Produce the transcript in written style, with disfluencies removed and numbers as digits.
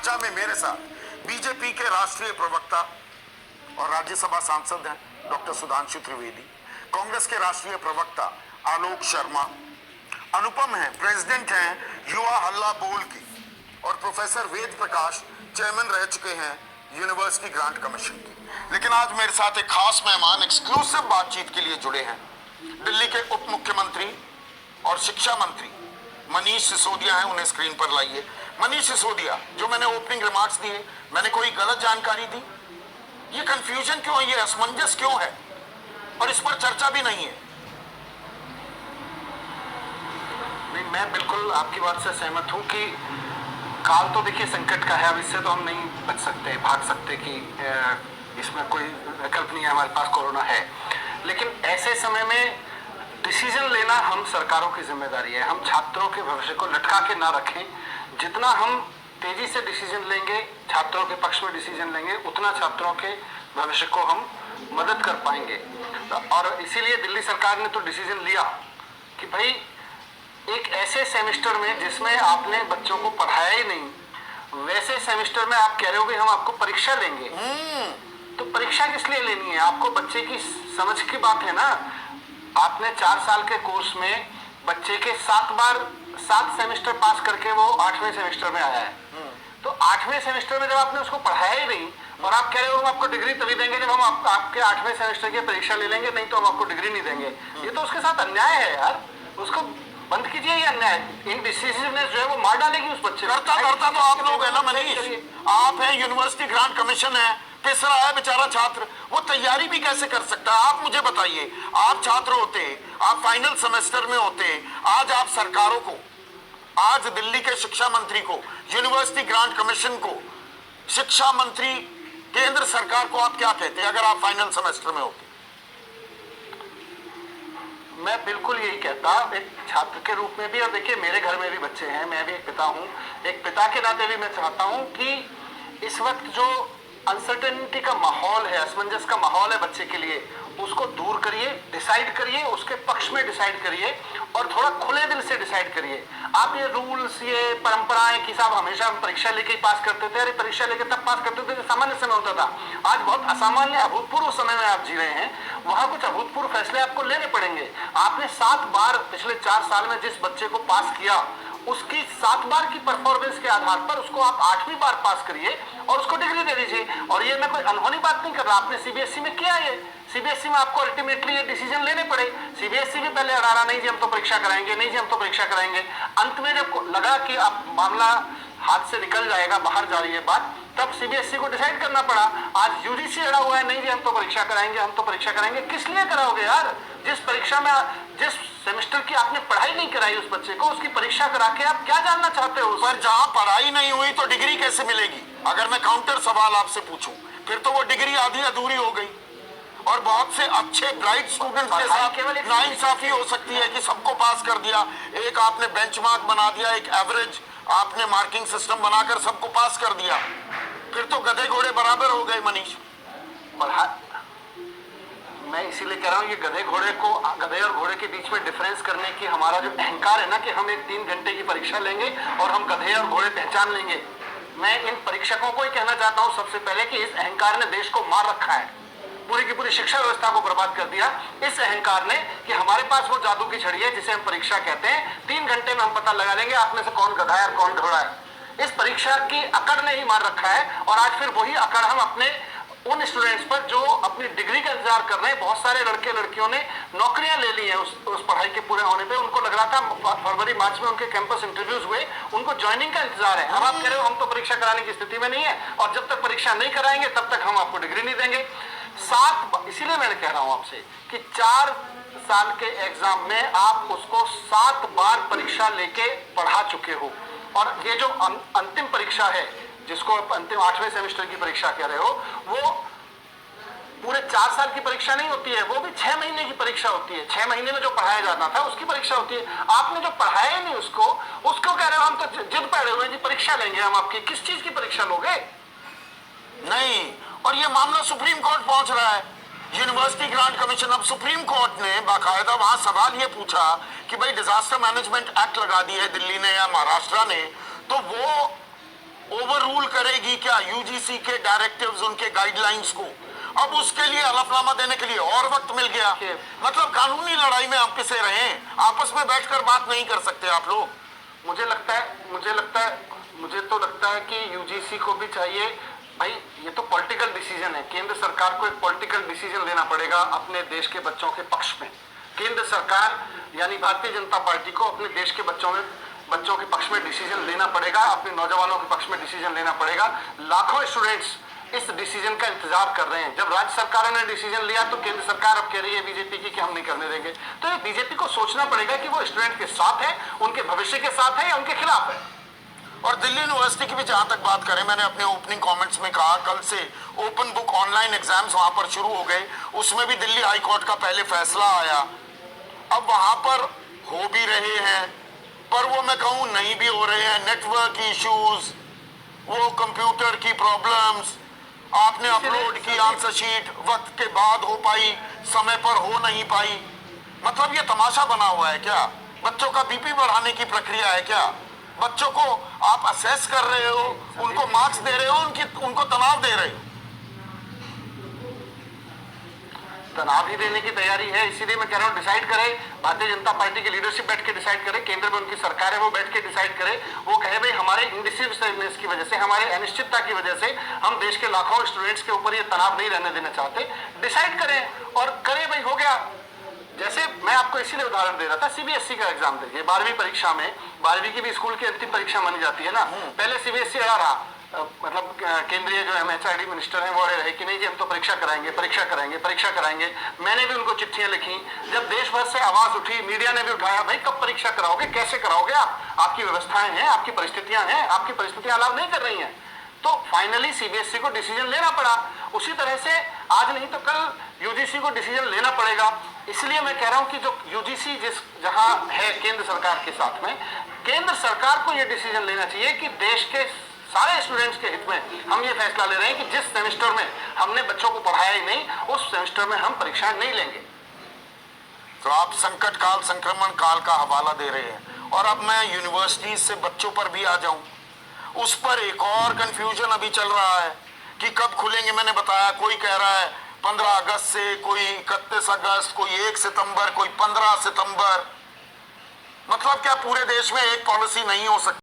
चर्चा में मेरे साथ बीजेपी के राष्ट्रीय प्रवक्ता और राज्यसभा सांसद हैं डॉक्टर सुधांशु त्रिवेदी, कांग्रेस के राष्ट्रीय प्रवक्ता आलोक शर्मा, अनुपम हैं, प्रेसिडेंट हैं युवा हल्ला बोल की, और प्रोफेसर वेद प्रकाश चेयरमैन रह चुके हैं यूनिवर्सिटी ग्रांट कमीशन की। लेकिन आज मेरे साथ एक खास मेहमान एक्सक्लूसिव बातचीत के लिए जुड़े हैं। दिल्ली के उप मुख्यमंत्री और शिक्षा मंत्री मनीष सिसोदिया हैं, उन्हें स्क्रीन पर लाइए। मनीष सिसोदिया, जो मैंने ओपनिंग रिमार्क्स दिए, मैंने कोई गलत जानकारी दी? ये कंफ्यूजन क्यों है, ये असमंजस क्यों है, और इस पर चर्चा भी नहीं है? नहीं, मैं बिल्कुल आपकी बात से सहमत हूं कि काल तो देखिए संकट का है, अब इससे तो हम नहीं बच सकते, भाग सकते कि इसमें कोई विकल्प नहीं है, हमारे पास कोरोना है। लेकिन ऐसे समय में डिसीजन लेना हम सरकारों की जिम्मेदारी है। हम छात्रों के भविष्य को लटका के ना रखें। जितना हम तेजी से डिसीजन लेंगे, छात्रों के पक्ष में डिसीजन लेंगे, उतना छात्रों के भविष्य को हम मदद कर पाएंगे। और इसीलिए दिल्ली सरकार ने तो डिसीजन लिया कि भाई एक ऐसे सेमेस्टर में जिसमें आपने बच्चों को पढ़ाया ही नहीं, वैसे सेमेस्टर में आप कह रहे हो कि हम आपको परीक्षा लेंगे। तो परीक्षा किस लिए लेनी है? आपको बच्चे की समझ की बात है ना। आपने 4 साल के कोर्स में बच्चे के 7 सेमेस्टर पास करके वो 8वें सेमेस्टर में आया है। तो 8वें सेमेस्टर में जब आपने उसको पढ़ाया ही नहीं और आप कह रहे हो हम आपको डिग्री तभी देंगे जब हम आपके 8वें सेमेस्टर की परीक्षा ले लेंगे, नहीं तो हम आपको डिग्री नहीं देंगे, ये तो उसके साथ अन्याय है यार। उसको बंद कीजिए ये अन्याय। इनडिसिसिवनेस जो है वो मार डालेगी उस बच्चे को। करता तो आप लोग है ना मनीष, आप हैं, यूनिवर्सिटी ग्रांट कमीशन है, पिस रहा है बेचारा छात्र, वो तैयारी भी कैसे कर सकता है? आप मुझे बताइए, आप छात्र होते, आप फाइनल सेमेस्टर में होते, आज आप सरकारों को, आज दिल्ली के शिक्षा मंत्री को, यूनिवर्सिटी ग्रांट कमीशन को, शिक्षा मंत्री केंद्र सरकार को आप क्या कहते अगर आप फाइनल सेमेस्टर में होते? मैं बिल्कुल यही कहता, एक छात्र के रूप में भी, और देखिए मेरे घर में भी बच्चे हैं, मैं भी एक पिता हूं, एक पिता के नाते भी मैं चाहता हूं कि इस वक्त जो अनसर्टेनिटी का माहौल है, असमंजस का माहौल है बच्चे के लिए, उसको दूर करिए, डिसाइड करिए, उसके पक्ष में डिसाइड करिए और थोड़ा खुले दिल से डिसाइड करिए। आप ये रूल्स, ये परंपराएं कि साहब हमेशा हम परीक्षा लेके ही पास करते थे, अरे परीक्षा लेके तब पास करते थे जब सामान्य समय होता था। आज बहुत असामान्य अभूतपूर्व समय में आप जी रहे हैं, वहां कुछ अभूतपूर्व फैसले आपको लेने पड़ेंगे। आपने 7 बार पिछले 4 साल में जिस बच्चे को पास किया, उसकी 7 बार की परफॉर्मेंस के आधार पर उसको आप 8वीं बार पास करिए और उसको डिग्री दे दीजिए। और ये मैं कोई अनहोनी बात नहीं कर रहा, आपने सीबीएसई में किया है। सीबीएसई में आपको अल्टीमेटली ये डिसीजन लेने पड़े। सीबीएसई भी पहले अड़ा रहा, नहीं जी हम तो परीक्षा कराएंगे, नहीं जी हम तो परीक्षा कराएंगे। अंत में जब लगा कि अब मामला हाथ से निकल जाएगा, बाहर जा रही है बात, तब सीबीएसई को डिसाइड करना पड़ा। आज यूजीसी अड़ा हुआ है, नहीं जी हम तो परीक्षा कराएंगे, हम तो परीक्षा कराएंगे। किस लिए कराओगे यार? जिस परीक्षा में, जिस सेमेस्टर की आपने पढ़ाई नहीं कराई उस बच्चे को, उसकी परीक्षा करा के आप क्या जानना चाहते हो? पर जहां पढ़ाई नहीं हुई तो डिग्री कैसे मिलेगी? अगर मैं काउंटर सवाल आपसे पूछूं, फिर तो वो डिग्री आधी अधूरी हो गई और बहुत से अच्छे ब्राइट स्टूडेंट्स के साथ नाइंसाफी हो सकती है कि सबको पास कर दिया। एक आपने बेंचमार्क बना दिया, एक एवरेज आपने मार्किंग सिस्टम बनाकर सबको पास कर दिया, फिर तो गधे घोड़े बराबर हो गए मनीष। मैं इसीलिए कह रहा हूँ, ये गधे और घोड़े के बीच में डिफरेंस करने की हमारा जो अहंकार है ना, कि हम एक 3 घंटे की परीक्षा लेंगे और हम गधे और घोड़े पहचान लेंगे। मैं इन परीक्षकों को ही कहना चाहता हूँ सबसे पहले कि इस अहंकार ने देश को मार रखा है, पूरी की पूरी शिक्षा व्यवस्था को बर्बाद कर दिया इस अहंकार ने, कि हमारे पास वो जादू की छड़ी है जिसे हम परीक्षा कहते हैं। 3 घंटे में हम पता लगा लेंगे आप में से कौन गधा है और कौन घोड़ा है। इस परीक्षा की अकड़ ने ही मार रखा है। और आज फिर वही अकड़ हम अपने उन स्टूडेंट्स पर जो अपनी डिग्री का इंतजार कर रहे हैं। बहुत सारे लड़के लड़कियों ने नौकरियां ले ली हैं उस पढ़ाई के पूरे होने पे। उनको लग रहा था फरवरी मार्च में उनके कैंपस इंटरव्यूज हुए, उनको ज्वाइनिंग का इंतजार है। अब आप कह रहे हो हम तो परीक्षा कराने की स्थिति में नहीं है और जब तक परीक्षा नहीं कराएंगे तब तक हम आपको डिग्री नहीं देंगे। इसीलिए मैंने कह रहा हूं आपसे कि 4 साल के एग्जाम में आप उसको 7 बार परीक्षा लेके पढ़ा चुके हो। और ये जो अंतिम परीक्षा है, जिसको अंतिम 8वें सेमेस्टर की परीक्षा कह रहे हो, वो पूरे 4 साल की परीक्षा नहीं होती है, वो भी 6 महीने की परीक्षा होती है। 6 महीने में जो पढ़ाया जाना था उसकी परीक्षा होती है। आपने जो पढ़ाया नहीं उसको कह रहे हो हम तो जिद पढ़े हुए जी परीक्षा लेंगे हम आपकी। किस चीज की परीक्षा लोगे? नहीं, और ये मामला सुप्रीम कोर्ट पहुंच रहा है। यूनिवर्सिटी ग्रांट कमीशन, अब सुप्रीम कोर्ट ने बाकायदा वहां सवाल ये पूछा कि भाई डिजास्टर मैनेजमेंट एक्ट लगा दी है दिल्ली ने या महाराष्ट्र ने, तो वो ओवर रूल करेगी क्या यूजीसी के डायरेक्टिव्स, उनके गाइडलाइंस को? अब उसके लिए हलफनामा देने के लिए और वक्त मिल गया। मतलब कानूनी लड़ाई में हम पिसे रहे हैं, आपस में बैठकर बात नहीं कर सकते आप लोग? मुझे तो लगता है कि यूजीसी को भी चाहिए भाई, ये तो पॉलिटिकल डिसीजन है। केंद्र सरकार को एक पॉलिटिकल डिसीजन लेना पड़ेगा अपने देश के बच्चों के पक्ष में। केंद्र सरकार यानी भारतीय जनता पार्टी को अपने देश के बच्चों के पक्ष में डिसीजन लेना पड़ेगा, अपने नौजवानों के पक्ष में डिसीजन लेना पड़ेगा। लाखों स्टूडेंट्स इस डिसीजन का इंतजार कर रहे हैं। जब राज्य सरकारों ने डिसीजन लिया तो केंद्र सरकार अब कह रही है बीजेपी की कि हम नहीं करने देंगे। तो ये बीजेपी को सोचना पड़ेगा कि वो स्टूडेंट के साथ है, उनके भविष्य के साथ है या उनके खिलाफ है। और दिल्ली यूनिवर्सिटी की भी जहां तक बात करें, मैंने अपने ओपनिंग कमेंट्स में कहा, कल से ओपन बुक ऑनलाइन एग्जाम्स वहां पर शुरू हो गए। उसमें भी दिल्ली हाई कोर्ट का पहले फैसला आया। अब वहां पर हो भी रहे हैं, पर वो मैं कहूं नहीं भी हो रहे हैं। नेटवर्क इश्यूज, वो कंप्यूटर की प्रॉब्लम्स, आपने अपलोड की आंसर शीट वक्त के बाद हो पाई, समय पर हो नहीं पाई। मतलब ये तमाशा बना हुआ है क्या? बच्चों का बीपी बढ़ाने की प्रक्रिया है क्या? बच्चों को आप असेस कर रहे हो, उनको मार्क्स दे रहे हो, उनको तनाव दे रहे हो। तनाव ही देने की तैयारी है। इसीलिए मैं कह रहा हूँ डिसाइड करे, भारतीय जनता पार्टी की लीडरशिप बैठ के डिसाइड करे, केंद्र में उनकी सरकार है वो बैठ के डिसाइड करे। वो कहे भाई हमारे इंडिसिवनेस की वजह से, हमारे अनिश्चितता की वजह से हम देश के लाखों स्टूडेंट्स के ऊपर ये तनाव नहीं रहने देना चाहते। डिसाइड करें और करें भाई, हो गया। जैसे मैं आपको इसीलिए उदाहरण दे रहा था, सीबीएसई का एग्जाम देखिए। 12वीं परीक्षा में, 12वीं की भी स्कूल की अंतिम परीक्षा मानी जाती है ना। पहले सीबीएसई अड़ा रहा, मतलब केंद्रीय जो एमएचआरडी मिनिस्टर हैं वो रहे कि नहीं जी हम तो परीक्षा कराएंगे। मैंने भी उनको चिट्ठियां लिखी। जब देश भर से आवाज उठी, मीडिया ने भी उठाया, भाई कब परीक्षा कराओगे, कैसे कराओगे आप, आपकी व्यवस्थाएं हैं, आपकी परिस्थितियां हैं, आपकी परिस्थितियां अलाउ नहीं कर रही हैं। तो फाइनली सीबीएसई को डिसीजन लेना पड़ा। उसी तरह से आज नहीं तो कल यूजीसी को डिसीजन लेना पड़ेगा। इसलिए मैं कह रहा हूं कि जो यूजीसी जहां है केंद्र सरकार के साथ में, केंद्र सरकार को यह डिसीजन लेना चाहिए कि देश के सारे स्टूडेंट्स के हित में हम ये फैसला ले रहे हैं कि जिस सेमेस्टर में हमने बच्चों को पढ़ाया ही नहीं, उस सेमेस्टर में हम परीक्षाएं नहीं लेंगे। तो आप संकट काल, संक्रमण काल का हवाला दे रहे हैं। और अब मैं यूनिवर्सिटीज से बच्चों पर भी आ जाऊं, उस पर एक और कंफ्यूजन अभी चल रहा है कि कब खुलेंगे। मैंने बताया, कोई कह रहा है 15 अगस्त से, कोई 31 अगस्त, कोई 1 सितंबर, कोई 15 सितंबर। मतलब क्या पूरे देश में एक पॉलिसी नहीं हो सकती?